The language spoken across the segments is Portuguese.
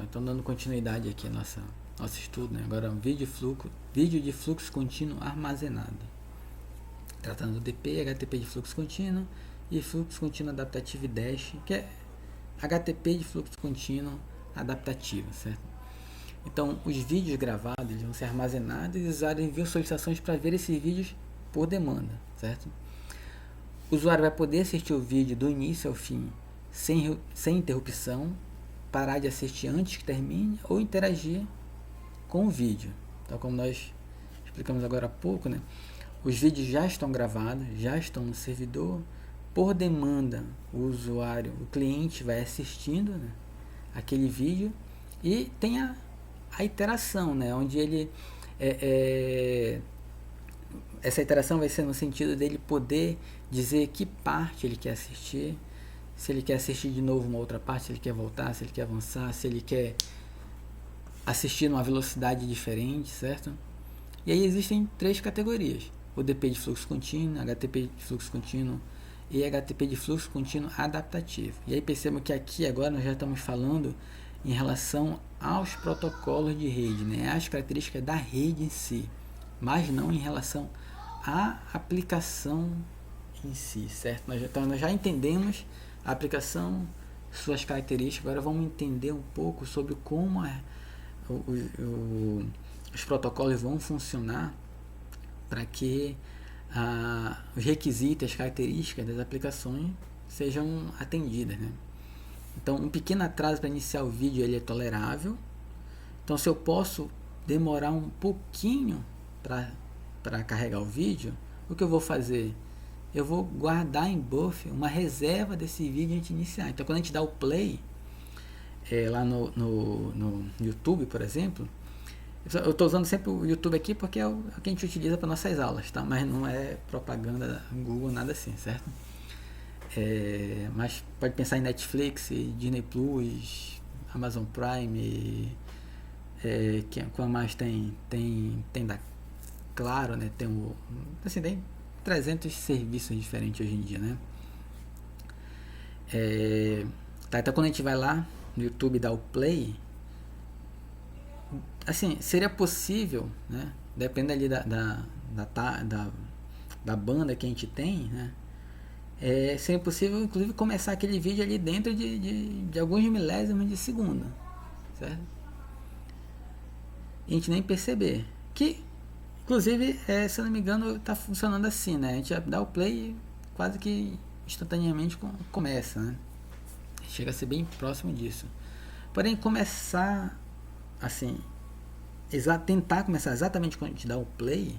Então, dando continuidade aqui ao nosso estudo, né? Agora, vídeo de fluxo contínuo armazenado. Tratando do DP, HTTP de fluxo contínuo e fluxo contínuo adaptativo dash, que é HTTP de fluxo contínuo adaptativo, certo? Então, os vídeos gravados eles vão ser armazenados e os usuários enviam solicitações para ver esses vídeos por demanda, certo? O usuário vai poder assistir o vídeo do início ao fim sem interrupção, parar de assistir antes que termine ou interagir com o vídeo. Então, como nós explicamos agora há pouco, né? Os vídeos já estão gravados, já estão no servidor. Por demanda, o cliente vai assistindo, né, aquele vídeo e tem a iteração, né, onde ele essa iteração vai ser no sentido dele poder dizer que parte ele quer assistir, se ele quer assistir de novo uma outra parte, se ele quer voltar, se ele quer avançar, se ele quer assistir numa velocidade diferente, certo? E aí existem 3 categorias: o DP de fluxo contínuo, HTTP de fluxo contínuo e HTTP de fluxo contínuo adaptativo. E aí percebam que aqui agora nós já estamos falando em relação aos protocolos de rede, né? As características da rede em si, mas não em relação à aplicação em si, certo? Nós já entendemos a aplicação, suas características, agora vamos entender um pouco sobre como os protocolos vão funcionar para que os requisitos, as características das aplicações sejam atendidas, né? Então, um pequeno atraso para iniciar o vídeo ele é tolerável. Então, se eu posso demorar um pouquinho para carregar o vídeo, o que eu vou fazer? Eu vou guardar em buffer uma reserva desse vídeo antes de iniciar. Então, quando a gente dá o play, lá no YouTube, por exemplo, eu estou usando sempre o YouTube aqui porque é o que a gente utiliza para nossas aulas, tá? Mas não é propaganda Google, nada assim, certo? Mas pode pensar em Netflix, Disney Plus, Amazon Prime, qual mais tem da Claro, né? Tem 300 serviços diferentes hoje em dia, né? Então quando a gente vai lá no YouTube e dá o play, assim, seria possível, né? Depende ali da banda que a gente tem, né? Seria possível, inclusive, começar aquele vídeo ali dentro de alguns milésimos de segundo, certo? E a gente nem perceber. Que, inclusive, se eu não me engano, está funcionando assim, né? A gente dá o play e quase que instantaneamente começa, né? Chega a ser bem próximo disso. Porém, começar assim, tentar começar exatamente quando a gente dá o play,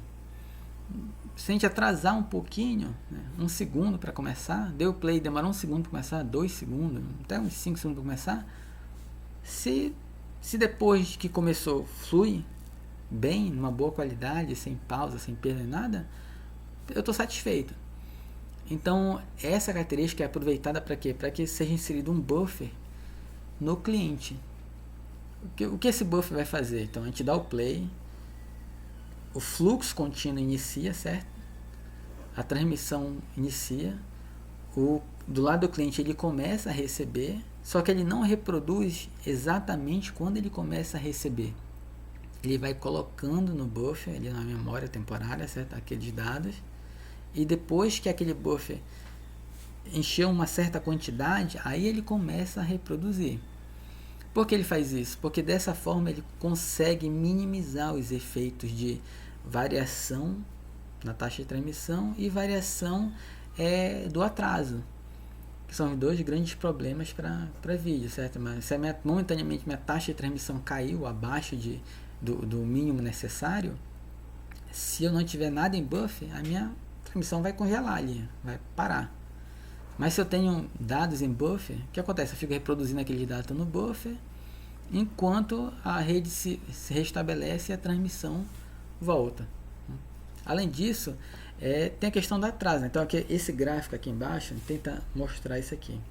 se a gente atrasar um pouquinho, né, 1 segundo para começar, deu o play, demorou 1 segundo para começar, 2 segundos, até uns 5 segundos para começar, se depois que começou flui bem, numa boa qualidade, sem pausa, sem perda nem nada, eu estou satisfeito. Então, essa característica é aproveitada para quê? Para que seja inserido um buffer no cliente. O que esse buffer vai fazer? Então, a gente dá o play, o fluxo contínuo inicia, certo? A transmissão inicia, do lado do cliente ele começa a receber, só que ele não reproduz exatamente quando ele começa a receber. Ele vai colocando no buffer, ali na memória temporária, certo? Aqueles dados, e depois que aquele buffer encheu uma certa quantidade, aí ele começa a reproduzir. Por que ele faz isso? Porque dessa forma ele consegue minimizar os efeitos de variação na taxa de transmissão e variação do atraso, que são os 2 grandes problemas para vídeo, certo? Mas se momentaneamente minha taxa de transmissão caiu abaixo do mínimo necessário, se eu não tiver nada em buffer, a minha transmissão vai congelar ali, vai parar. Mas se eu tenho dados em buffer, o que acontece? Eu fico reproduzindo aqueles dados no buffer, enquanto a rede se restabelece e a transmissão volta. Além disso, tem a questão do atraso. Então, aqui, esse gráfico aqui embaixo tenta mostrar isso aqui.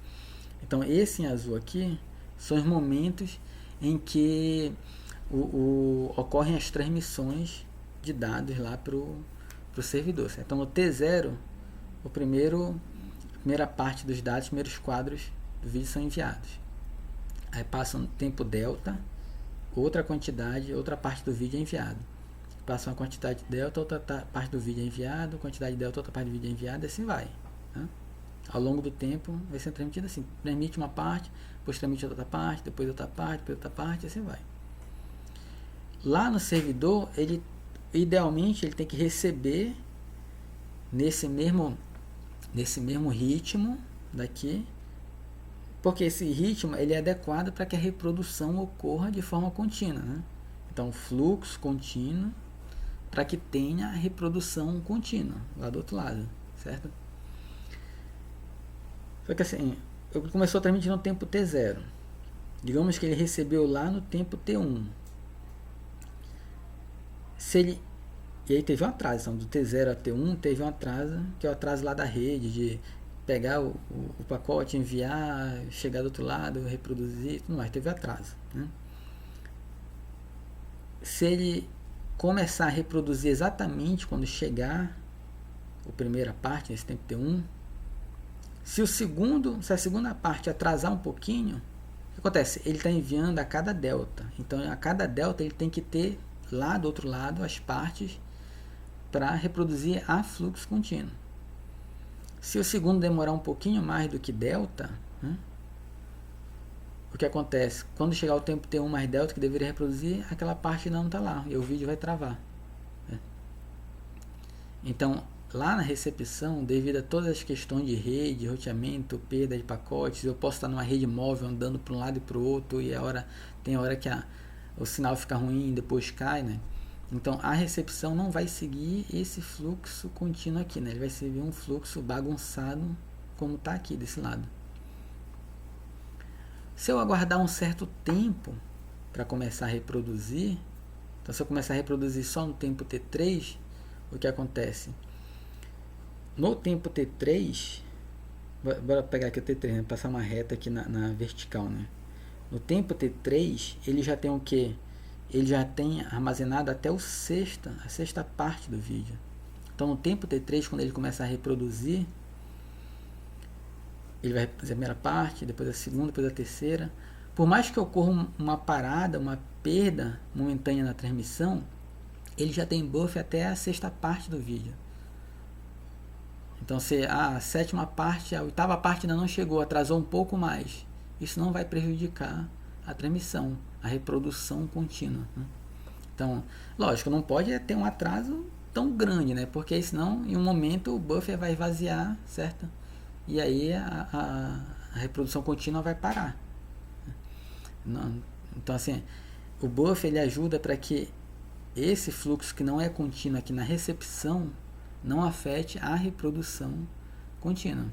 Então, esse em azul aqui são os momentos em que ocorrem as transmissões de dados lá para o servidor. Certo? Então, no T0, a primeira parte dos dados, os primeiros quadros do vídeo são enviados. aí passa um tempo delta, outra quantidade, outra parte do vídeo é enviado. Passa uma quantidade delta, outra parte do vídeo é enviado, quantidade delta, outra parte do vídeo é enviada, assim vai. Tá? Ao longo do tempo vai sendo transmitido assim, transmite uma parte, depois transmite outra parte, depois outra parte, depois outra parte, assim vai. Lá no servidor, ele idealmente ele tem que receber nesse mesmo ritmo daqui, porque esse ritmo ele é adequado para que a reprodução ocorra de forma contínua, né? Então, fluxo contínuo para que tenha a reprodução contínua lá do outro lado, certo? Só que assim, ele começou a transmitir no tempo T0. Digamos que ele recebeu lá no tempo T1. Se ele... E aí teve um atraso, então do T0 a T1 teve um atraso, que é o atraso lá da rede, de pegar o pacote, enviar, chegar do outro lado, reproduzir, tudo mais, teve atraso, né? Se ele começar a reproduzir exatamente quando chegar a primeira parte, nesse tempo T1, se a segunda parte atrasar um pouquinho, o que acontece? Ele está enviando a cada delta, então a cada delta ele tem que ter lá do outro lado as partes para reproduzir a fluxo contínuo. Se o segundo demorar um pouquinho mais do que delta, né, o que acontece? Quando chegar o tempo T1 mais delta que deveria reproduzir, aquela parte não está lá e o vídeo vai travar, né? Então, lá na recepção, devido a todas as questões de rede, roteamento, perda de pacotes, eu posso estar numa rede móvel andando para um lado e para o outro e tem hora que o sinal fica ruim e depois cai, né? Então a recepção não vai seguir esse fluxo contínuo aqui, né? Ele vai seguir um fluxo bagunçado como está aqui desse lado. Se eu aguardar um certo tempo para começar a reproduzir, então se eu começar a reproduzir só no tempo T3, o que acontece? No tempo T3, bora pegar aqui o T3, né? Passar uma reta aqui na vertical, né? No tempo T3, ele já tem o que? Ele já tem armazenado até a sexta parte do vídeo. Então no tempo T3, quando ele começa a reproduzir, ele vai reproduzir a primeira parte, depois a segunda, depois a terceira. Por mais que ocorra uma parada, uma perda momentânea na transmissão, ele já tem buffer até a sexta parte do vídeo. Então se a sétima parte, a oitava parte ainda não chegou, atrasou um pouco mais, isso não vai prejudicar a transmissão, a reprodução contínua, né? Então, lógico, não pode ter um atraso tão grande, né? Porque senão, em um momento, o buffer vai esvaziar, certo? E aí a reprodução contínua vai parar. Então, assim, o buffer ele ajuda para que esse fluxo que não é contínuo aqui na recepção não afete a reprodução contínua.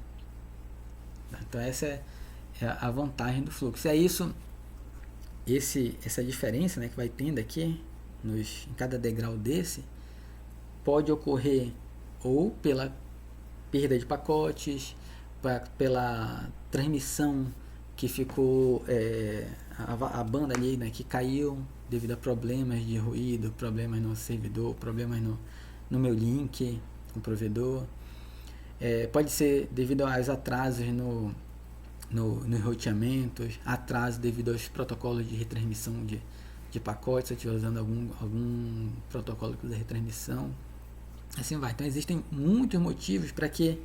Então, essa é a vantagem do fluxo. É isso. Essa diferença, né, que vai tendo aqui em cada degrau desse pode ocorrer ou pela perda de pacotes, pela transmissão que ficou a banda ali, né, que caiu devido a problemas de ruído, problemas no servidor, problemas no meu link com o provedor, pode ser devido aos atrasos nos roteamentos, atraso devido aos protocolos de retransmissão de pacotes, se eu estiver usando algum protocolo de retransmissão, assim vai. Então existem muitos motivos para que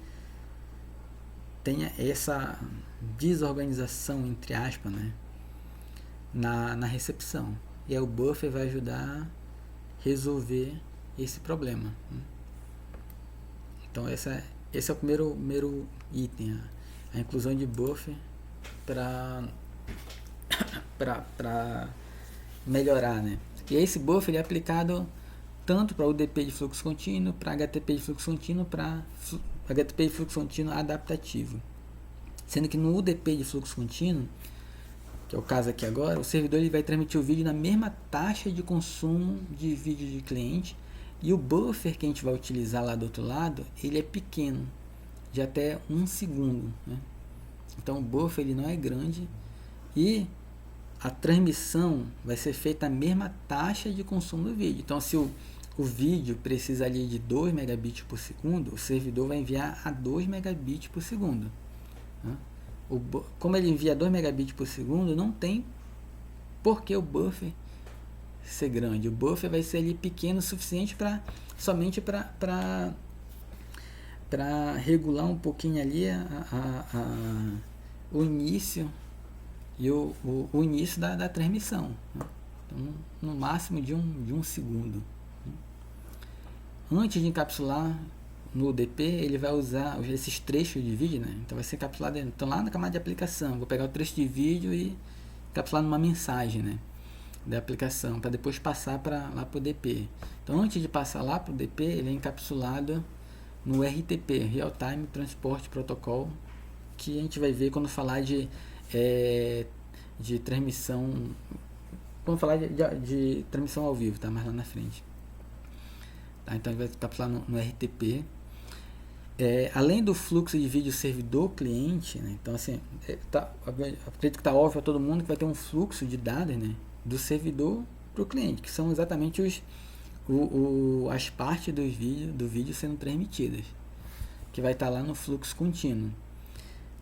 tenha essa desorganização, entre aspas, né, na recepção. E aí o buffer vai ajudar a resolver esse problema, né? Então esse é o primeiro item, a inclusão de buffer para melhorar, né? E esse buffer ele é aplicado tanto para UDP de fluxo contínuo, para HTTP de fluxo contínuo, para HTTP de fluxo contínuo adaptativo. Sendo que no UDP de fluxo contínuo, que é o caso aqui agora, o servidor ele vai transmitir o vídeo na mesma taxa de consumo de vídeo de cliente, e o buffer que a gente vai utilizar lá do outro lado, ele é pequeno, de até 1 segundo, né? Então o buffer ele não é grande e a transmissão vai ser feita a mesma taxa de consumo do vídeo. Então se o vídeo precisa ali de 2 megabits por segundo, o servidor vai enviar a 2 megabits por segundo, né? Como ele envia 2 megabits por segundo, não tem por que o buffer ser grande? O buffer vai ser ali pequeno o suficiente somente para regular um pouquinho ali o início e o início da transmissão, né? Então, no máximo de um segundo. Antes de encapsular no UDP, ele vai usar esses trechos de vídeo, né? Então vai ser encapsulado então, lá na camada de aplicação. Vou pegar o trecho de vídeo e encapsular numa mensagem, né, da aplicação, para depois passar lá para o DP. Então, antes de passar lá para o DP, ele é encapsulado no RTP, Real Time Transport Protocol, que a gente vai ver quando falar de transmissão, quando falar de transmissão ao vivo, tá? Mais lá na frente. Tá? Então, ele vai encapsular no RTP. Além do fluxo de vídeo servidor-cliente, né? Então, assim, acredito que está óbvio a todo mundo que vai ter um fluxo de dados, né, do servidor para o cliente, que são exatamente as partes do vídeo sendo transmitidas, que vai estar lá no fluxo contínuo.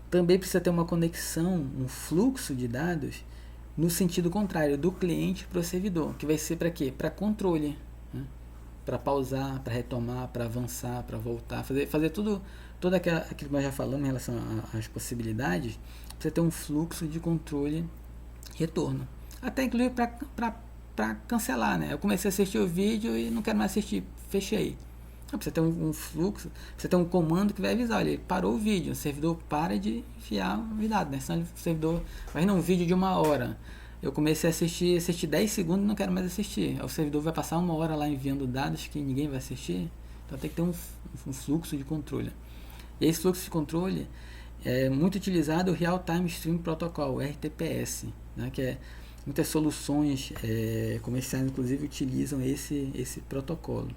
Também precisa ter uma conexão, um fluxo de dados no sentido contrário, do cliente para o servidor, que vai ser para quê? Para controle, né? Para pausar, para retomar, para avançar, para voltar, fazer todo aquilo que nós já falamos em relação às possibilidades. Precisa ter um fluxo de controle retorno, até inclusive para cancelar, né? Eu comecei a assistir o vídeo e não quero mais assistir, fechei. Então, precisa ter um fluxo, precisa ter um comando que vai avisar, olha, parou o vídeo, o servidor para de enfiar os dados, né? Senão o servidor vai um vídeo de 1 hora. Eu comecei a assistir 10 segundos e não quero mais assistir. O servidor vai passar 1 hora lá enviando dados que ninguém vai assistir. Então tem que ter um fluxo de controle. E esse fluxo de controle é muito utilizado o Real Time Stream Protocol, RTPS, né, que muitas soluções comerciais, inclusive, utilizam esse protocolo.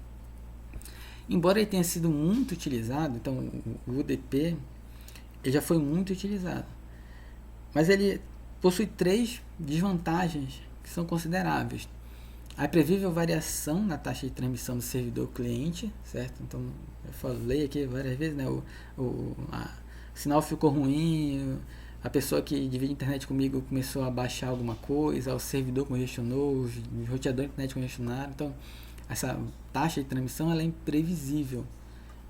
Embora ele tenha sido muito utilizado, então o UDP ele já foi muito utilizado. Mas ele possui 3 desvantagens que são consideráveis. A imprevisível variação na taxa de transmissão do servidor cliente, certo? Então, eu falei aqui várias vezes, né? O sinal ficou ruim, a pessoa que divide a internet comigo começou a baixar alguma coisa, o servidor congestionou, os roteadores de internet congestionaram. Então, essa taxa de transmissão ela é imprevisível.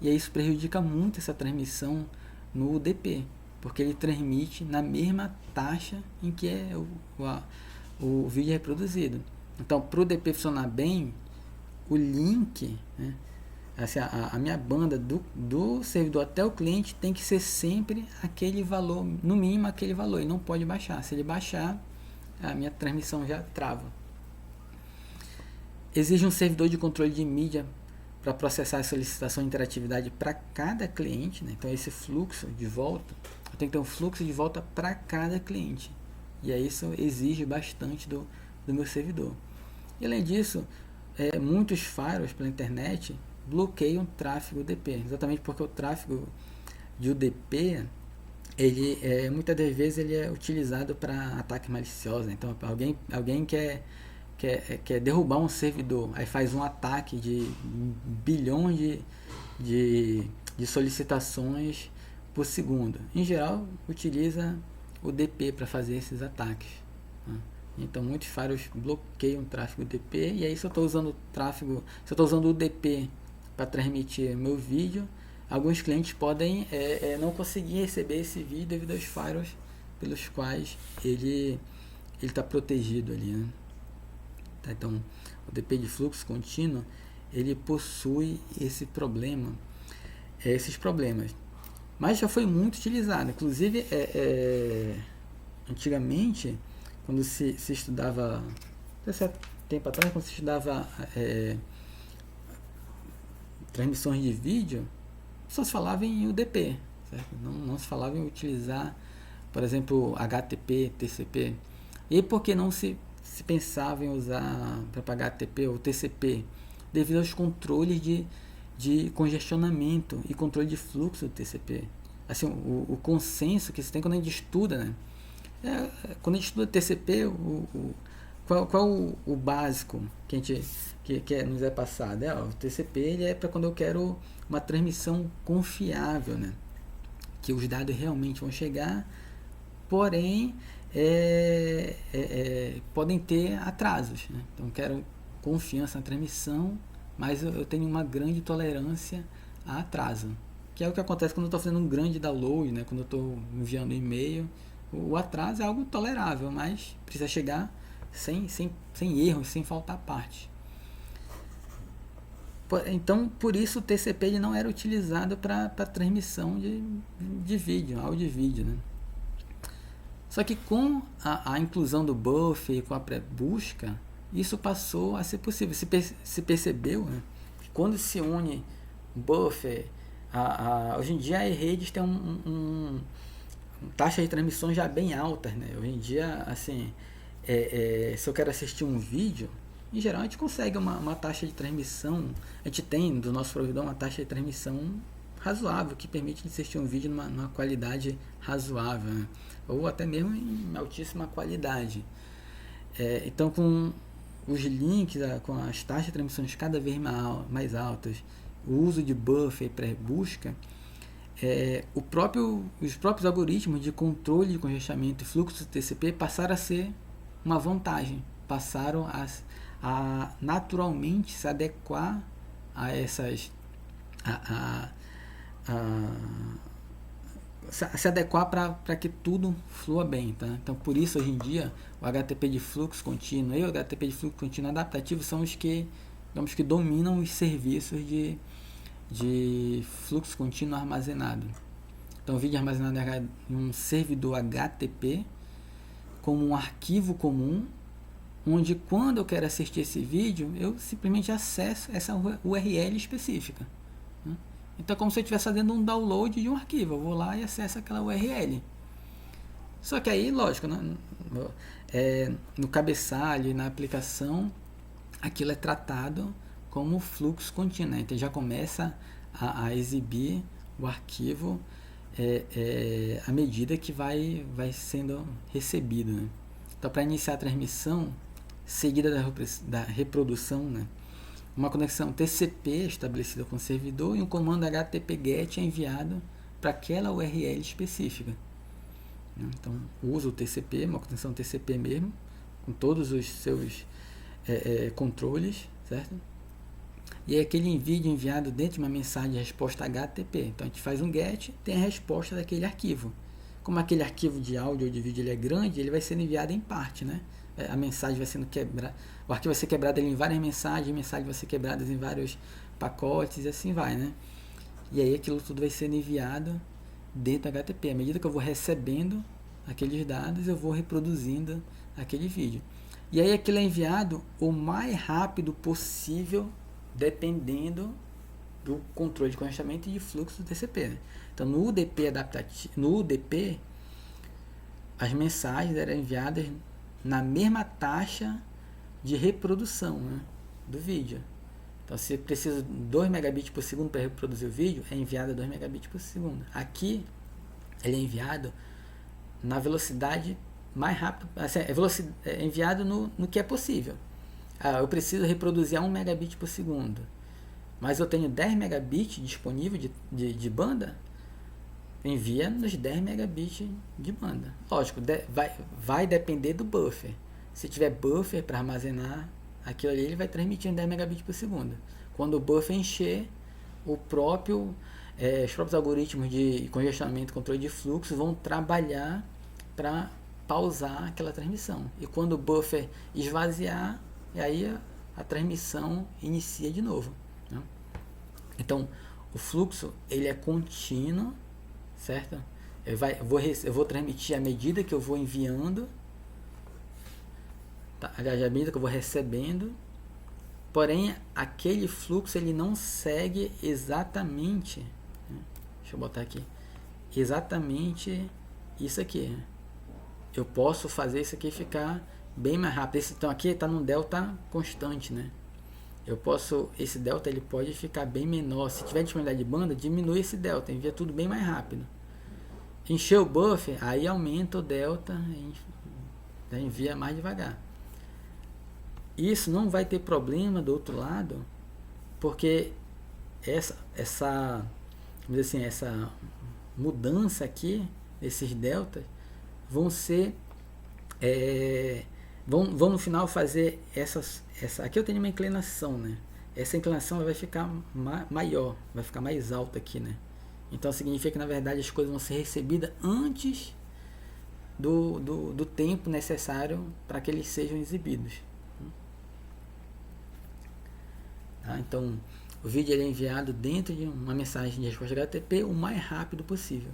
E aí isso prejudica muito essa transmissão no UDP, porque ele transmite na mesma taxa em que é o vídeo reproduzido. Então, para o DP funcionar bem, o link, né, assim, a minha banda do servidor até o cliente tem que ser sempre aquele valor, no mínimo aquele valor, e não pode baixar. Se ele baixar, a minha transmissão já trava. Exige um servidor de controle de mídia para processar a solicitação de interatividade para cada cliente, né? Então, esse fluxo de volta, eu tenho que ter um fluxo de volta para cada cliente. E aí isso exige bastante do meu servidor. E além disso, muitos firewalls pela internet bloqueiam tráfego UDP, exatamente porque o tráfego de UDP, ele muitas das vezes ele é utilizado para ataque malicioso, né? Então alguém quer derrubar um servidor, aí faz um ataque de bilhões de solicitações por segundo. Em geral, utiliza o DP para fazer esses ataques, né? Então muitos firewalls bloqueiam o tráfego DP, e aí se eu estou usando o DP para transmitir meu vídeo, alguns clientes podem não conseguir receber esse vídeo devido aos firewalls pelos quais ele está protegido ali, né? Tá, então o DP de fluxo contínuo ele possui esses problemas, mas já foi muito utilizado. Inclusive antigamente, quando se estudava, há certo tempo atrás, quando se estudava transmissões de vídeo, só se falava em UDP, certo? Não se falava em utilizar, por exemplo, HTTP, TCP. E por que não se pensava em usar para pagar HTTP ou TCP? Devido aos controles de congestionamento e controle de fluxo do TCP. Assim, o consenso que se tem quando a gente estuda, né? Quando a gente estuda TCP, qual o básico que nos é passado? O TCP ele é para quando eu quero uma transmissão confiável, né? Que os dados realmente vão chegar, porém podem ter atrasos, né? Então, quero confiança na transmissão, mas eu tenho uma grande tolerância a atraso, que é o que acontece quando eu estou fazendo um grande download, né? Quando eu estou enviando e-mail. O atraso é algo tolerável, mas precisa chegar sem erros, sem faltar parte. Então, por isso o TCP ele não era utilizado para transmissão de vídeo, áudio e vídeo, né? Só que com a inclusão do buffer e com a pré-busca, isso passou a ser possível. Se percebeu, né, que quando se une buffer, hoje em dia as redes têm taxa de transmissão já bem altas, né? Hoje em dia, assim, se eu quero assistir um vídeo, em geral a gente consegue uma taxa de transmissão, a gente tem do nosso provedor uma taxa de transmissão razoável, que permite assistir um vídeo numa qualidade razoável, né? Ou até mesmo em altíssima qualidade. Então, com os links, com as taxas de transmissões cada vez mais altas, o uso de buffer e pré-busca, os próprios algoritmos de controle de congestionamento e fluxo do TCP passaram a ser uma vantagem, passaram a naturalmente se adequar a essas se adequar para que tudo flua bem, tá? Então, por isso hoje em dia o HTTP de fluxo contínuo e o HTTP de fluxo contínuo adaptativo são os que, digamos, que dominam os serviços de fluxo contínuo armazenado. Então, o vídeo armazenado em um servidor HTTP como um arquivo comum, onde quando eu quero assistir esse vídeo, eu simplesmente acesso essa URL específica. Então é como se eu estivesse fazendo um download de um arquivo. Eu vou lá e acesso aquela URL. Só que aí, lógico, no cabeçalho e na aplicação, aquilo é tratado como fluxo contínuo, né? Então já começa a exibir o arquivo à medida que vai sendo recebido, né? Então, para iniciar a transmissão seguida da reprodução, né, uma conexão TCP estabelecida com o servidor e um comando HTTP-GET é enviado para aquela URL específica. Então, usa o TCP, uma conexão TCP mesmo, com todos os seus controles, certo? E é aquele vídeo enviado dentro de uma mensagem de resposta HTTP. Então, a gente faz um GET, tem a resposta daquele arquivo. Como aquele arquivo de áudio ou de vídeo ele é grande, ele vai sendo enviado em parte, né? A mensagem vai sendo quebrada, o arquivo vai ser quebrado em várias mensagens vai ser quebrada em vários pacotes e assim vai, né? E aí aquilo tudo vai sendo enviado dentro do HTTP. À medida que eu vou recebendo aqueles dados, eu vou reproduzindo aquele vídeo. E aí aquilo é enviado o mais rápido possível, dependendo do controle de congestionamento e de fluxo do TCP, né? Então no UDP no UDP, as mensagens eram enviadas na mesma taxa de reprodução, né, do vídeo. Então, se precisa de 2 megabits por segundo para reproduzir o vídeo, é enviado a 2 megabits por segundo. Aqui, ele é enviado na velocidade mais rápida, assim, é enviado no que é possível. Eu preciso reproduzir a 1 megabit por segundo, mas eu tenho 10 megabits disponível de banda, envia nos 10 megabits de banda. Lógico, vai depender do buffer. Se tiver buffer para armazenar aquilo ali, ele vai transmitindo 10 megabits por segundo. Quando o buffer encher, os próprios algoritmos de congestionamento e controle de fluxo vão trabalhar para pausar aquela transmissão. E quando o buffer esvaziar, aí a transmissão inicia de novo, né? Então, o fluxo ele é contínuo, certo? Eu vou transmitir à medida que eu vou enviando, tá? À medida que eu vou recebendo. Porém, aquele fluxo ele não segue exatamente, né? Deixa eu botar aqui, exatamente isso aqui, né? Eu posso fazer isso aqui ficar bem mais rápido. Então aqui está num delta constante, né? Esse delta ele pode ficar bem menor. Se tiver disponibilidade de banda, diminui esse delta, envia tudo bem mais rápido. Encher o buffer, aí aumenta o delta, envia mais devagar. Isso não vai ter problema do outro lado, porque essa mudança aqui, esses deltas, vão ser vão no final fazer essa. Aqui eu tenho uma inclinação, né? Essa inclinação vai ficar maior, vai ficar mais alta aqui, né? Então significa que na verdade as coisas vão ser recebidas antes do tempo necessário para que eles sejam exibidos. Tá? Então o vídeo é enviado dentro de uma mensagem de resposta HTTP o mais rápido possível.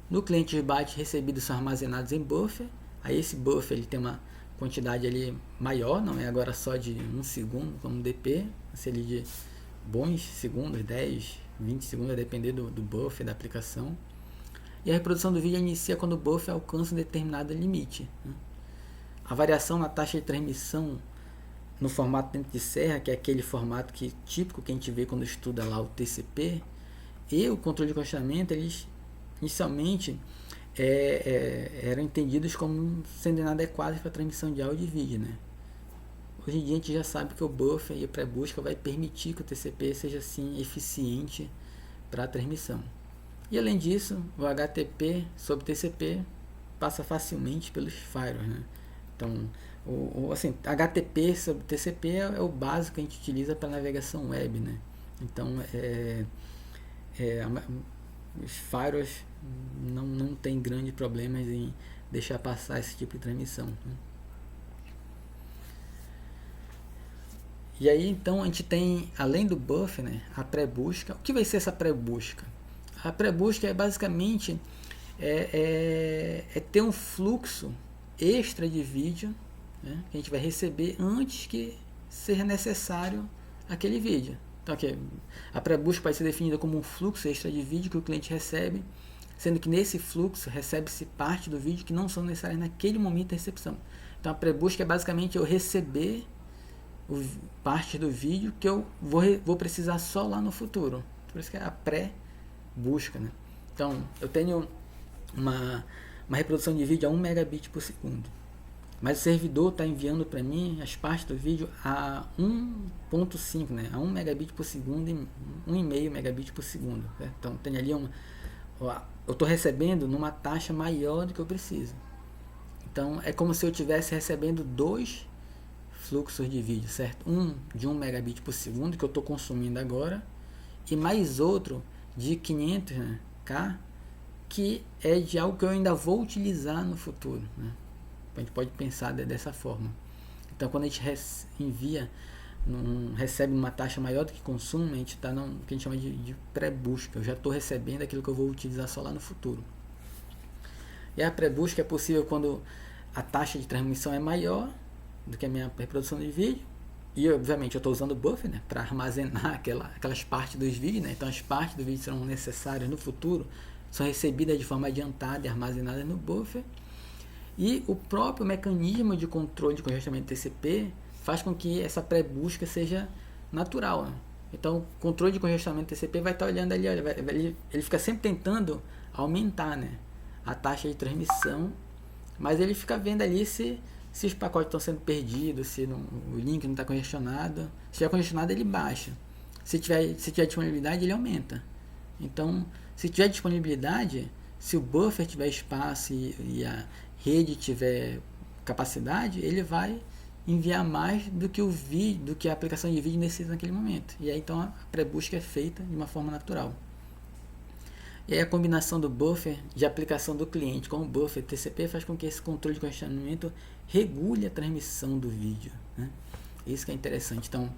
No cliente, os bytes recebidos são armazenados em buffer. Aí esse buffer ele tem uma quantidade ali maior, não é agora só de 1 segundo como DP, se ele de bons segundos, 10, 20 segundos, a depender do buffer da aplicação. E a reprodução do vídeo inicia quando o buffer alcança um determinado limite, né? A variação na taxa de transmissão no formato dentro de serra, que é aquele formato típico que a gente vê quando estuda lá o TCP, e o controle de congestionamento, eles inicialmente eram entendidos como sendo inadequados para transmissão de áudio e vídeo, né? Hoje em dia a gente já sabe que o buffer e a pré-busca vai permitir que o TCP seja assim eficiente para a transmissão. E além disso, o HTTP sobre TCP passa facilmente pelos firewalls, né? Então, assim, HTTP sobre TCP é o básico que a gente utiliza para navegação web, né? Então, os firewalls não tem grandes problemas em deixar passar esse tipo de transmissão, né? E aí então a gente tem, além do buffer, né, a pré-busca. O que vai ser essa pré-busca? A pré-busca é basicamente ter um fluxo extra de vídeo, né, que a gente vai receber antes que seja necessário aquele vídeo. Então aqui, a pré-busca vai ser definida como um fluxo extra de vídeo que o cliente recebe, sendo que nesse fluxo recebe-se parte do vídeo que não são necessárias naquele momento da recepção. Então a pré-busca é basicamente eu receber parte do vídeo que eu vou precisar só lá no futuro. Por isso que é a pré-busca, né? Então eu tenho uma reprodução de vídeo a 1 megabit por segundo, mas o servidor está enviando para mim as partes do vídeo a 1.5, né? A 1 megabit por segundo e 1,5 megabit por segundo, né? Então tem ali eu estou recebendo numa taxa maior do que eu preciso. Então é como se eu estivesse recebendo dois fluxos de vídeo, certo? Um de 1 megabit por segundo que eu estou consumindo agora e mais outro de 500, né, K, que é de algo que eu ainda vou utilizar no futuro, né? A gente pode pensar dessa forma. Então quando a gente recebe uma taxa maior do que consumo, a gente está no que a gente chama de pré-busca. Eu já estou recebendo aquilo que eu vou utilizar só lá no futuro. E a pré-busca é possível quando a taxa de transmissão é maior do que a minha reprodução de vídeo, e obviamente eu estou usando o buffer, né, para armazenar aquelas partes dos vídeos, né? Então as partes do vídeo serão necessárias no futuro, são recebidas de forma adiantada e armazenadas no buffer, e o próprio mecanismo de controle de congestionamento TCP faz com que essa pré-busca seja natural, né? Então o controle de congestionamento TCP vai estar olhando ali, ele fica sempre tentando aumentar, né, a taxa de transmissão, mas ele fica vendo ali se os pacotes estão sendo perdidos, se o link não está congestionado. Se estiver congestionado, ele baixa. Se tiver disponibilidade, ele aumenta. Então, se tiver disponibilidade, se o buffer tiver espaço e a rede tiver capacidade, ele vai enviar mais do que a aplicação de vídeo necessita naquele momento. E aí então a pré-busca é feita de uma forma natural. E aí a combinação do buffer de aplicação do cliente com o buffer TCP faz com que esse controle de congestionamento regule a transmissão do vídeo, né? Isso que é interessante. Então,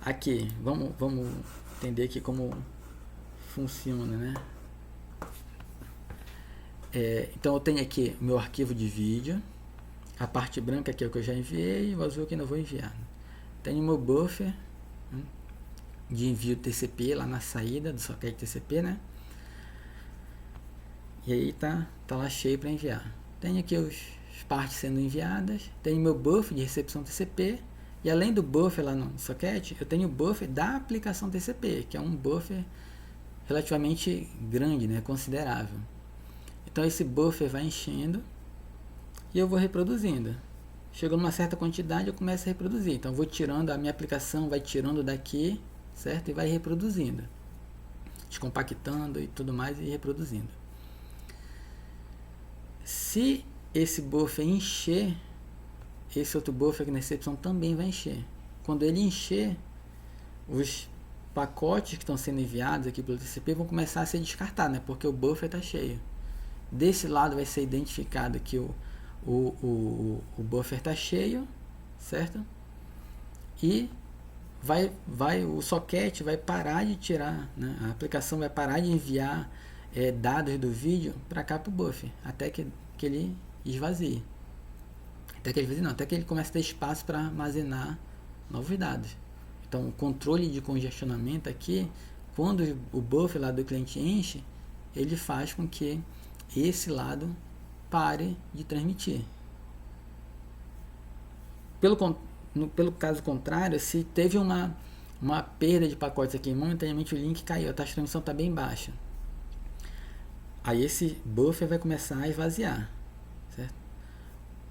aqui, vamos entender aqui como funciona, né? Então eu tenho aqui meu arquivo de vídeo, a parte branca aqui é o que eu já enviei, o azul que eu ainda vou enviar. Tenho meu buffer, né, de envio TCP lá na saída do socket TCP, né? E aí tá lá cheio para enviar. Tenho aqui as partes sendo enviadas, tenho meu buffer de recepção TCP, e além do buffer lá no socket, eu tenho o buffer da aplicação TCP, que é um buffer relativamente grande, né, considerável. Então esse buffer vai enchendo e eu vou reproduzindo. Chegou numa certa quantidade, eu começo a reproduzir. Então eu vou tirando, a minha aplicação vai tirando daqui, certo? E vai reproduzindo, descompactando e tudo mais, e reproduzindo. Se esse buffer encher, esse outro buffer aqui na recepção também vai encher. Quando ele encher, os pacotes que estão sendo enviados aqui pelo TCP vão começar a ser descartados, né? Porque o buffer está cheio. Desse lado vai ser identificado que o buffer está cheio, certo? E o socket vai parar de tirar, né? A aplicação vai parar de enviar dados do vídeo para cá para o buffer, até que ele esvazie. Até que ele comece a ter espaço para armazenar novos dados. Então, o controle de congestionamento aqui, quando o buffer lá do cliente enche, ele faz com que esse lado pare de transmitir. Pelo caso contrário, se teve uma perda de pacotes aqui, momentaneamente o link caiu, a taxa de transmissão está bem baixa. Aí esse buffer vai começar a esvaziar, certo?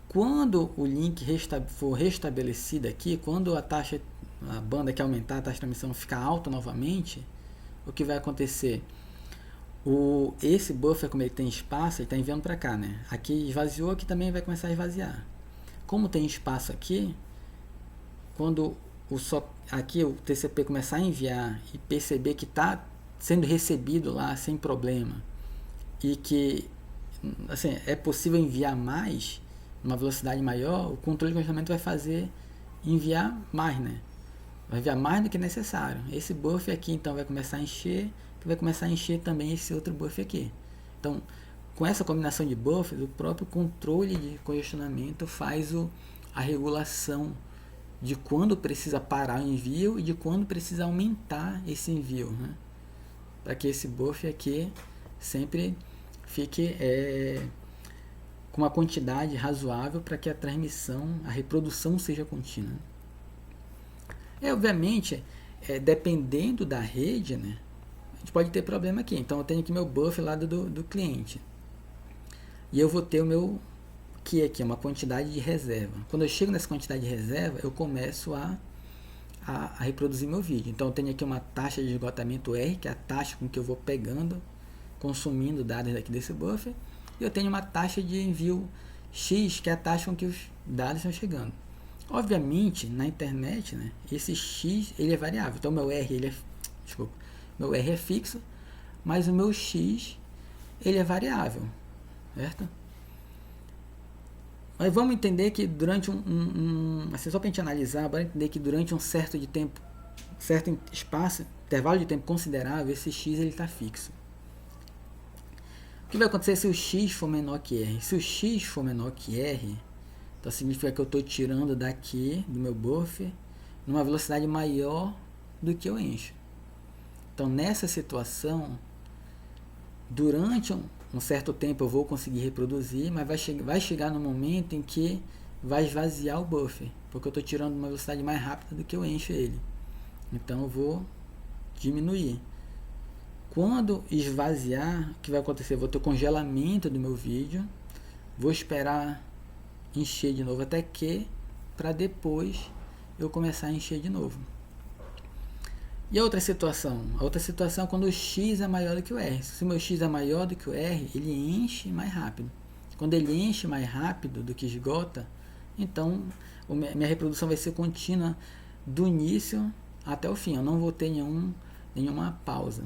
Quando o link for restabelecido aqui, quando a banda quer aumentar, a taxa de transmissão ficar alta novamente, o que vai acontecer? Esse buffer, como ele tem espaço, ele está enviando para cá, né? Aqui esvaziou, aqui também vai começar a esvaziar. Como tem espaço aqui, quando aqui o TCP começar a enviar e perceber que está sendo recebido lá sem problema e que assim, é possível enviar mais, uma velocidade maior, o controle de congestionamento vai fazer enviar mais, né? Vai enviar mais do que necessário. Esse buffer aqui então vai começar a encher, que vai começar a encher também esse outro buffer aqui. Então, com essa combinação de buffers, o próprio controle de congestionamento faz a regulação de quando precisa parar o envio e de quando precisa aumentar esse envio, né? Para que esse buffer aqui sempre fique com uma quantidade razoável para que a reprodução seja contínua. Obviamente, dependendo da rede, né, a gente pode ter problema aqui. Então eu tenho aqui meu buffer lá do cliente. E eu vou ter o meu que aqui é uma quantidade de reserva. Quando eu chego nessa quantidade de reserva, eu começo a reproduzir meu vídeo. Então eu tenho aqui uma taxa de esgotamento R, que é a taxa com que eu vou pegando, consumindo dados daqui desse buffer. E eu tenho uma taxa de envio X, que é a taxa com que os dados estão chegando. Obviamente, na internet, né, esse X ele é variável. Então meu R meu R é fixo, mas o meu X ele é variável, certo? Mas vamos entender que durante assim, só para a gente analisar, bora entender que durante um certo espaço, intervalo de tempo considerável, esse X ele está fixo. O que vai acontecer se o X for menor que R? Se o X for menor que R, então significa que eu estou tirando daqui, do meu buffer, numa velocidade maior do que eu encho. Então, nessa situação, durante um certo tempo eu vou conseguir reproduzir, mas vai chegar no momento em que vai esvaziar o buffer, porque eu estou tirando uma velocidade mais rápida do que eu encho ele. Então, eu vou diminuir. Quando esvaziar, o que vai acontecer? Eu vou ter o congelamento do meu vídeo, vou esperar encher de novo até que, para depois eu começar a encher de novo. E a outra situação? A outra situação é quando o X é maior do que o R. Se o meu X é maior do que o R, ele enche mais rápido. Quando ele enche mais rápido do que esgota, então minha reprodução vai ser contínua do início até o fim. Eu não vou ter nenhuma pausa.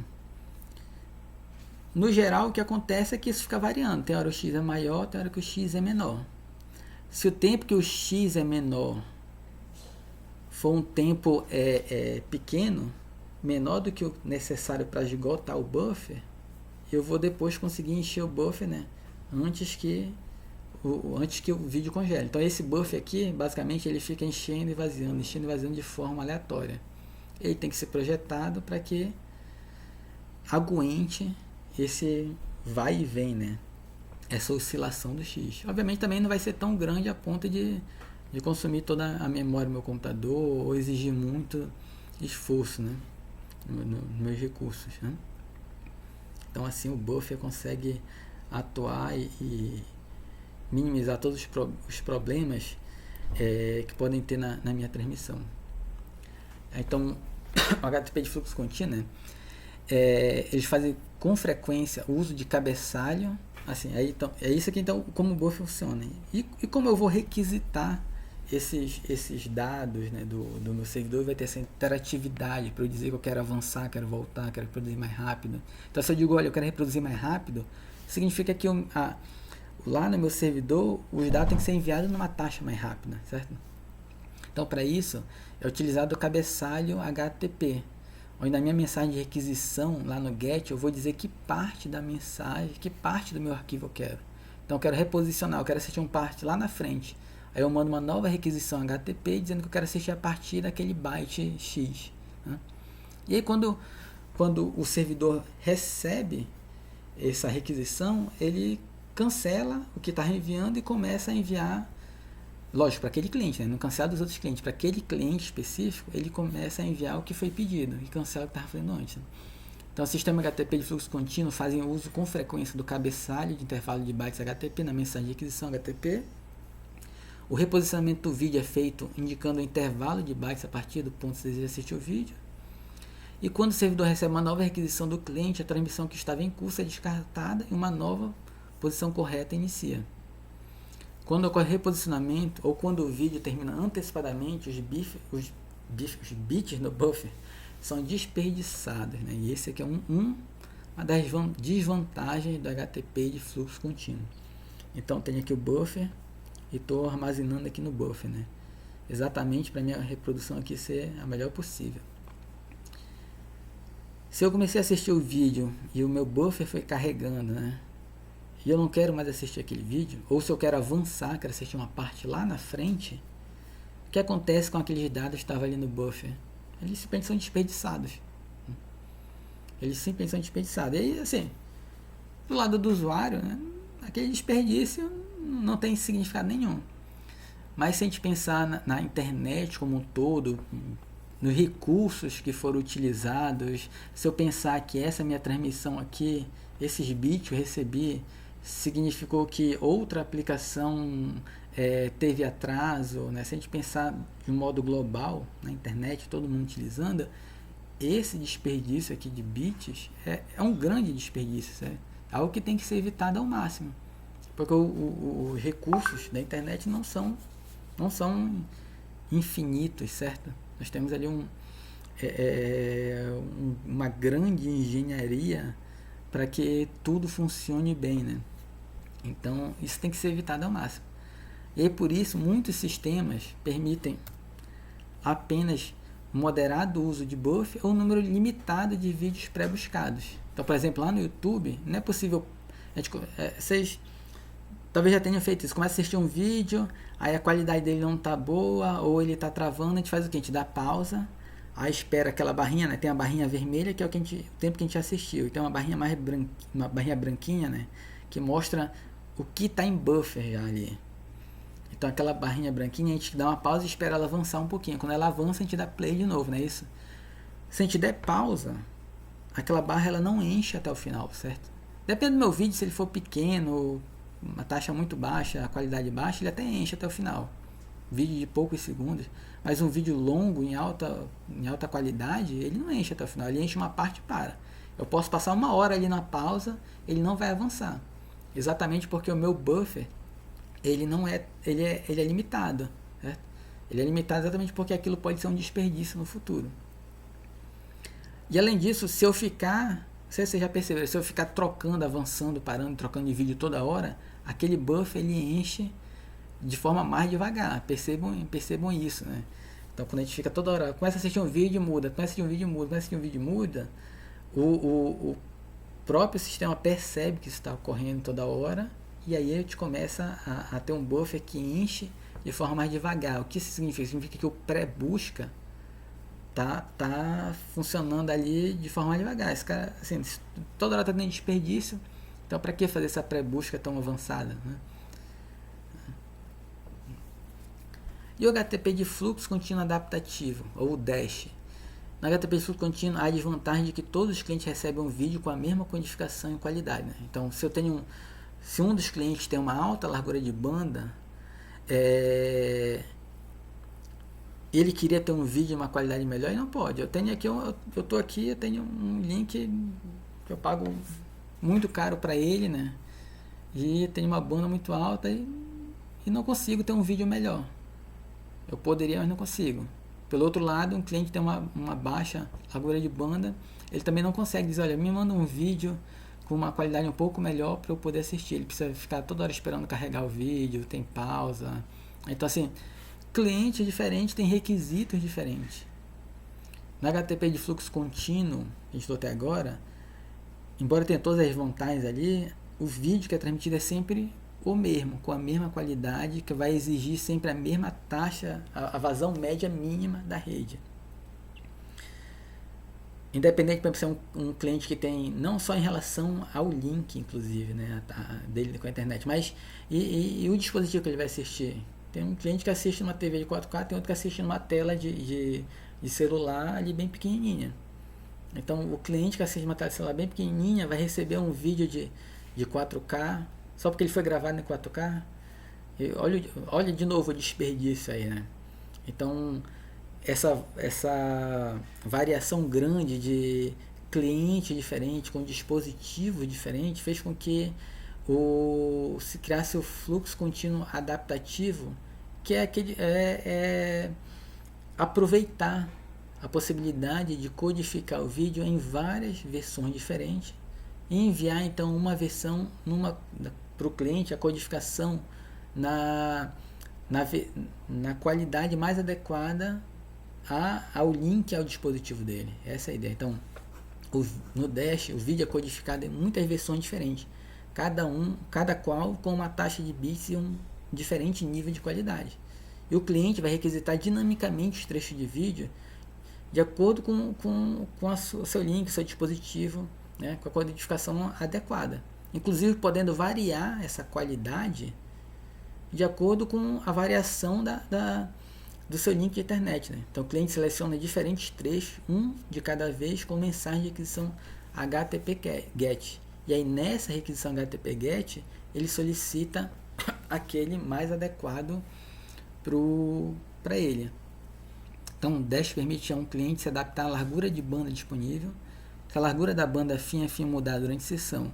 No geral, o que acontece é que isso fica variando. Tem hora o X é maior, tem hora que o X é menor. Se o tempo que o X é menor for um tempo pequeno, menor do que o necessário para esgotar o buffer, eu vou depois conseguir encher o buffer, né, antes que o vídeo congele. Então esse buffer aqui, basicamente, ele fica enchendo e vaziando de forma aleatória. Ele tem que ser projetado para que aguente esse vai e vem, né, essa oscilação do X. Obviamente também não vai ser tão grande a ponto de consumir toda a memória do meu computador ou exigir muito esforço, né, nos meus recursos, né? Então assim o buffer consegue atuar e minimizar todos os problemas que podem ter na minha transmissão. Então o HTTP de fluxo contínuo, né, eles fazem com frequência o uso de cabeçalho Assim, aí, então, é isso aqui então como o buffer funciona. E como eu vou requisitar esses dados, né, do meu servidor, vai ter essa interatividade para eu dizer que eu quero avançar, quero voltar, quero reproduzir mais rápido. Então se eu digo, olha, eu quero reproduzir mais rápido, significa que lá no meu servidor os dados têm que ser enviados numa taxa mais rápida, certo? Então para isso é utilizado o cabeçalho HTTP, onde na minha mensagem de requisição lá no GET eu vou dizer que parte da mensagem, que parte do meu arquivo eu quero. Então eu quero reposicionar, eu quero assistir uma parte lá na frente. Aí eu mando uma nova requisição HTTP dizendo que eu quero assistir a partir daquele byte X. Né? E aí quando o servidor recebe essa requisição, ele cancela o que está enviando e começa a enviar, lógico, para aquele cliente, né? Não cancela dos outros clientes, para aquele cliente específico, ele começa a enviar o que foi pedido e cancela o que estava fazendo antes. Né? Então, o sistema HTTP de fluxo contínuo fazem uso com frequência do cabeçalho de intervalo de bytes HTTP na mensagem de requisição HTTP. O reposicionamento do vídeo é feito indicando o intervalo de bytes a partir do ponto que você deseja assistir o vídeo. E quando o servidor recebe uma nova requisição do cliente, a transmissão que estava em curso é descartada e uma nova posição correta inicia. Quando ocorre reposicionamento ou quando o vídeo termina antecipadamente, os bits no buffer são desperdiçados. Né? E esse aqui é uma das desvantagens do HTTP de fluxo contínuo. Então tem aqui o buffer e estou armazenando aqui no buffer, né? Exatamente para minha reprodução aqui ser a melhor possível. Se eu comecei a assistir o vídeo e o meu buffer foi carregando, né? E eu não quero mais assistir aquele vídeo, ou se eu quero avançar, quero assistir uma parte lá na frente, o que acontece com aqueles dados que estavam ali no buffer? Eles simplesmente são desperdiçados. Eles simplesmente são desperdiçados. E aí, assim, do lado do usuário, né, aquele desperdício não tem significado nenhum. Mas se a gente pensar na internet como um todo, nos recursos que foram utilizados, se eu pensar que essa minha transmissão aqui, esses bits que eu recebi, significou que outra aplicação teve atraso, né? Se a gente pensar de um modo global, na internet, todo mundo utilizando, esse desperdício aqui de bits é um grande desperdício, certo? Algo que tem que ser evitado ao máximo, porque os recursos da internet não são infinitos, certo? Nós temos ali uma grande engenharia para que tudo funcione bem, né? Então isso tem que ser evitado ao máximo. E por isso muitos sistemas permitem apenas moderado uso de buffer ou um número limitado de vídeos pré-buscados. Então, por exemplo, lá no YouTube não é possível, vocês talvez já tenham feito isso, começa a assistir um vídeo, aí a qualidade dele não tá boa, ou ele tá travando, a gente faz o que? A gente dá pausa, aí espera aquela barrinha, né? Tem a barrinha vermelha, que é o tempo que a gente assistiu, e tem uma barrinha uma barrinha branquinha, né? Que mostra o que tá em buffer já ali. Então aquela barrinha branquinha, a gente dá uma pausa e espera ela avançar um pouquinho. Quando ela avança, a gente dá play de novo, não é isso? Se a gente der pausa, aquela barra ela não enche até o final, certo? Depende do meu vídeo, se ele for pequeno, uma taxa muito baixa, a qualidade baixa, ele até enche até o final. Vídeo de poucos segundos, mas um vídeo longo, em alta qualidade, ele não enche até o final, ele enche uma parte e para. Eu posso passar uma hora ali na pausa, ele não vai avançar. Exatamente porque o meu buffer, ele é limitado, certo? Ele é limitado exatamente porque aquilo pode ser um desperdício no futuro. E além disso, se eu ficar, não sei se você já percebeu, se eu ficar trocando, avançando, parando, trocando de vídeo toda hora, aquele buffer ele enche de forma mais devagar. Percebam isso, né? Então quando a gente fica toda hora, começa a assistir um vídeo, muda, começa a assistir um vídeo, muda, começa a assistir um vídeo, muda, o próprio sistema percebe que isso está ocorrendo toda hora, e aí a gente começa a ter um buffer que enche de forma mais devagar. O que isso significa? Significa que o pré-busca tá funcionando ali de forma mais devagar. Esse cara, assim, toda hora tá tendo desperdício, então para que fazer essa pré-busca tão avançada, né? E o HTTP de fluxo contínuo adaptativo, ou DASH. No HTTP de fluxo contínuo há a desvantagem de que todos os clientes recebem um vídeo com a mesma codificação e qualidade, né? Então se um dos clientes tem uma alta largura de banda, ele queria ter um vídeo de uma qualidade melhor e não pode. Eu tenho aqui, eu tenho um link que eu pago muito caro para ele, né? e tenho uma banda muito alta e não consigo ter um vídeo melhor. Eu poderia, mas não consigo. Pelo outro lado, um cliente tem uma baixa largura de banda, ele também não consegue dizer, olha, me manda um vídeo com uma qualidade um pouco melhor para eu poder assistir. Ele precisa ficar toda hora esperando carregar o vídeo, tem pausa. Então assim, cliente diferente tem requisitos diferentes. Na HTTP de fluxo contínuo, que a gente falou até agora, embora tenha todas as vantagens ali, o vídeo que é transmitido é sempre o mesmo, com a mesma qualidade, que vai exigir sempre a mesma taxa, a vazão média mínima da rede. Independente, por exemplo, ser um cliente que tem, não só em relação ao link, inclusive, né, dele com a internet, mas e o dispositivo que ele vai assistir. Tem um cliente que assiste numa TV de 4K, tem outro que assiste numa tela de celular ali bem pequenininha. Então, o cliente que assiste uma tela de celular bem pequenininha vai receber um vídeo de 4K, só porque ele foi gravado em 4K. E olha de novo o desperdício aí, né? Então, essa variação grande de cliente diferente, com dispositivo diferente, fez com que se criasse o fluxo contínuo adaptativo, que é aproveitar a possibilidade de codificar o vídeo em várias versões diferentes e enviar então uma versão para o cliente, a codificação na qualidade mais adequada ao link, ao dispositivo dele. Essa é a ideia. Então, no Dash, o vídeo é codificado em muitas versões diferentes, cada qual com uma taxa de bits e um diferente nível de qualidade. E o cliente vai requisitar dinamicamente os trechos de vídeo de acordo com o seu link, o seu dispositivo, né, com a codificação adequada. Inclusive podendo variar essa qualidade de acordo com a variação do seu link de internet. Né? Então o cliente seleciona diferentes trechos, um de cada vez, com mensagem de requisição HTTP GET. E aí nessa requisição HTTP GET, ele solicita aquele mais adequado para ele. Então o Dash permite a um cliente se adaptar à largura de banda disponível, se a largura da banda fim a fim mudar durante a sessão.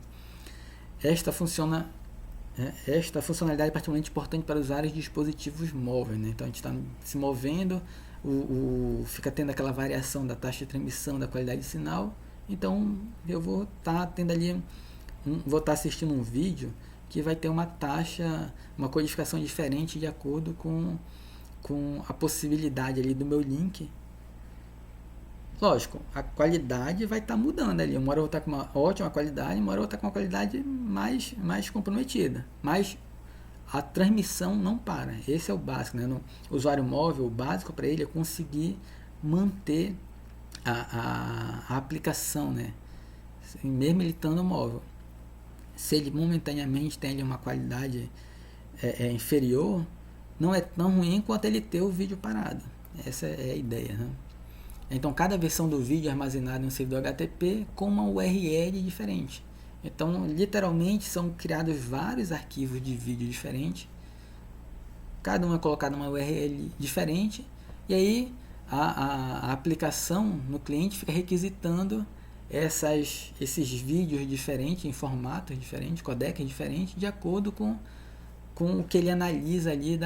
Esta funcionalidade é particularmente importante para usuários de dispositivos móveis. Né? Então a gente está se movendo, fica tendo aquela variação da taxa de transmissão, da qualidade de sinal. Então eu vou estar tendo ali, vou estar assistindo um vídeo que vai ter uma taxa, uma codificação diferente de acordo com a possibilidade ali do meu link. Lógico, a qualidade vai estar mudando ali. Uma hora eu vou estar com uma ótima qualidade, uma hora eu vou estar com uma qualidade mais comprometida. Mas a transmissão não para. Esse é o básico. Né? No usuário móvel, o básico para ele é conseguir manter a aplicação, né? Mesmo ele estando móvel. Se ele momentaneamente tem ali uma qualidade inferior, não é tão ruim quanto ele ter o vídeo parado. Essa é a ideia, né? Então cada versão do vídeo é armazenada em um servidor HTTP com uma URL diferente. Então literalmente são criados vários arquivos de vídeo diferentes, cada um é colocado numa URL diferente, e aí a aplicação no cliente fica requisitando esses vídeos diferentes, em formatos diferentes, codecs diferentes, de acordo com o que ele analisa ali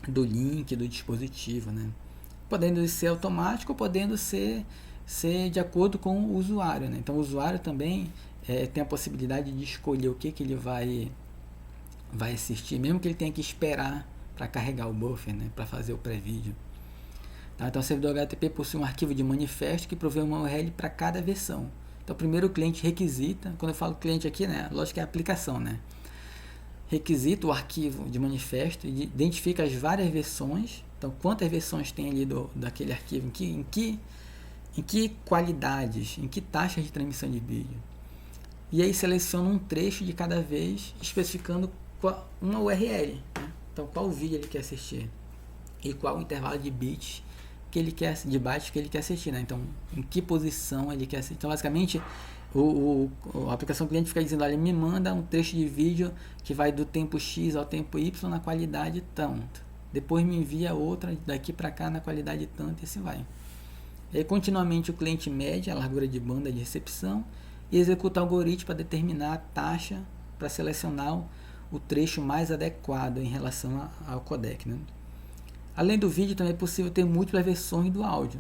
do link, do dispositivo, né? Podendo ser automático, podendo ser de acordo com o usuário, né? Então o usuário também tem a possibilidade de escolher o que ele vai assistir, mesmo que ele tenha que esperar para carregar o buffer, né? Para fazer o pré-vídeo. Tá? Então o servidor HTTP possui um arquivo de manifesto que provê uma URL para cada versão. Então primeiro o cliente requisita, quando eu falo cliente aqui, né? Lógico que é a aplicação, né? Requisita o arquivo de manifesto e identifica as várias versões. Então, quantas versões tem ali daquele arquivo, em que qualidades, em que taxas de transmissão de vídeo. E aí seleciona um trecho de cada vez, especificando uma URL. Né? Então, qual vídeo ele quer assistir e qual o intervalo de bits que ele quer, de bytes que ele quer assistir. Né? Então, em que posição ele quer assistir. Então, basicamente, a aplicação cliente fica dizendo, olha, me manda um trecho de vídeo que vai do tempo X ao tempo Y na qualidade tanto. Depois me envia outra daqui para cá na qualidade tanto, e assim vai. E aí, continuamente o cliente mede a largura de banda de recepção e executa algoritmo para determinar a taxa para selecionar o trecho mais adequado em relação ao codec, né? Além do vídeo, também é possível ter múltiplas versões do áudio.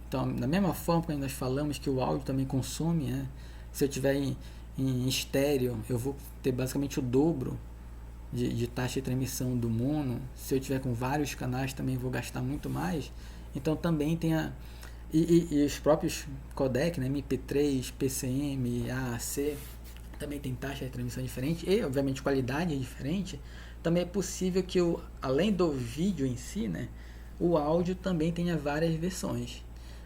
Então, da mesma forma que nós falamos que o áudio também consome, né? Se eu tiver em estéreo, eu vou ter basicamente o dobro de taxa de transmissão do mono. Se eu tiver com vários canais, também vou gastar muito mais. Então, também tem e os próprios codec, né? MP3, PCM, AAC, também tem taxa de transmissão diferente e, obviamente, qualidade diferente. Também é possível que, além do vídeo em si, né, o áudio também tenha várias versões.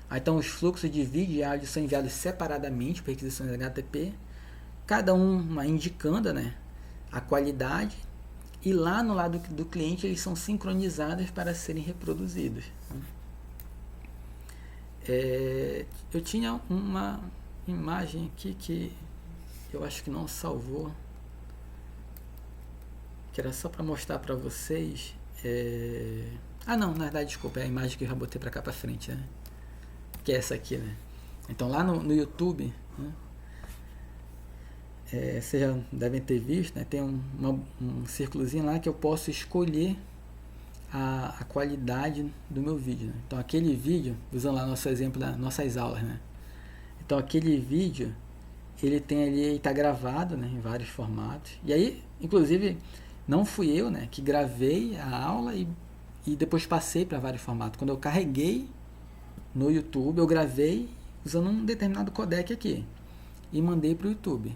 Então, os fluxos de vídeo e áudio são enviados separadamente por requisições HTTP, cada uma indicando, né, a qualidade, e lá no lado do cliente eles são sincronizados para serem reproduzidos. Eu tinha uma imagem aqui que eu acho que não salvou, que era só para mostrar para vocês. Não, na verdade, desculpa, é a imagem que eu já botei para cá para frente, né? Que é essa aqui, né? Então, lá no YouTube, né? Vocês já devem ter visto, né? Tem um círculozinho lá que eu posso escolher a qualidade do meu vídeo, né? Então, aquele vídeo, usando lá nosso exemplo das nossas aulas, né? Então, aquele vídeo, ele tem ali, está gravado, né, em vários formatos. E aí, inclusive, não fui eu, né, que gravei a aula e depois passei para vários formatos. Quando eu carreguei no YouTube, eu gravei usando um determinado codec aqui e mandei para o YouTube.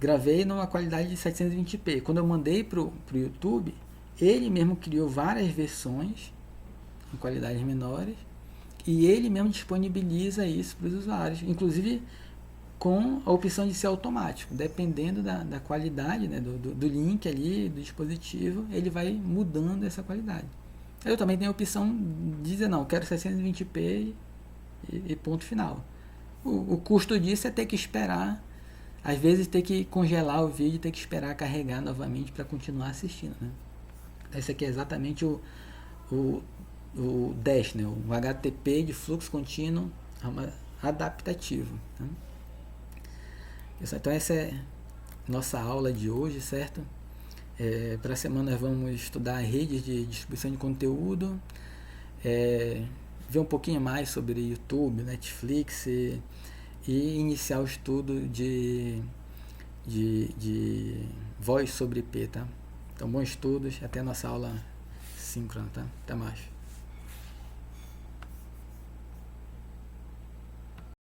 Gravei numa qualidade de 720p. Quando eu mandei para o YouTube, ele mesmo criou várias versões em qualidades menores e ele mesmo disponibiliza isso para os usuários, inclusive com a opção de ser automático, dependendo da qualidade, né, do link ali, do dispositivo, ele vai mudando essa qualidade. Eu também tenho a opção de dizer, não, eu quero 620p e ponto final. O custo disso é ter que esperar, às vezes ter que congelar o vídeo, ter que esperar carregar novamente para continuar assistindo, né? Esse aqui é exatamente o DASH, né, o HTTP de fluxo contínuo adaptativo, né? Então essa é nossa aula de hoje, certo? Para a semana nós vamos estudar redes de distribuição de conteúdo, ver um pouquinho mais sobre YouTube, Netflix e iniciar o estudo de voz sobre IP, tá? Então, bons estudos, até a nossa aula síncrona, tá? Até mais.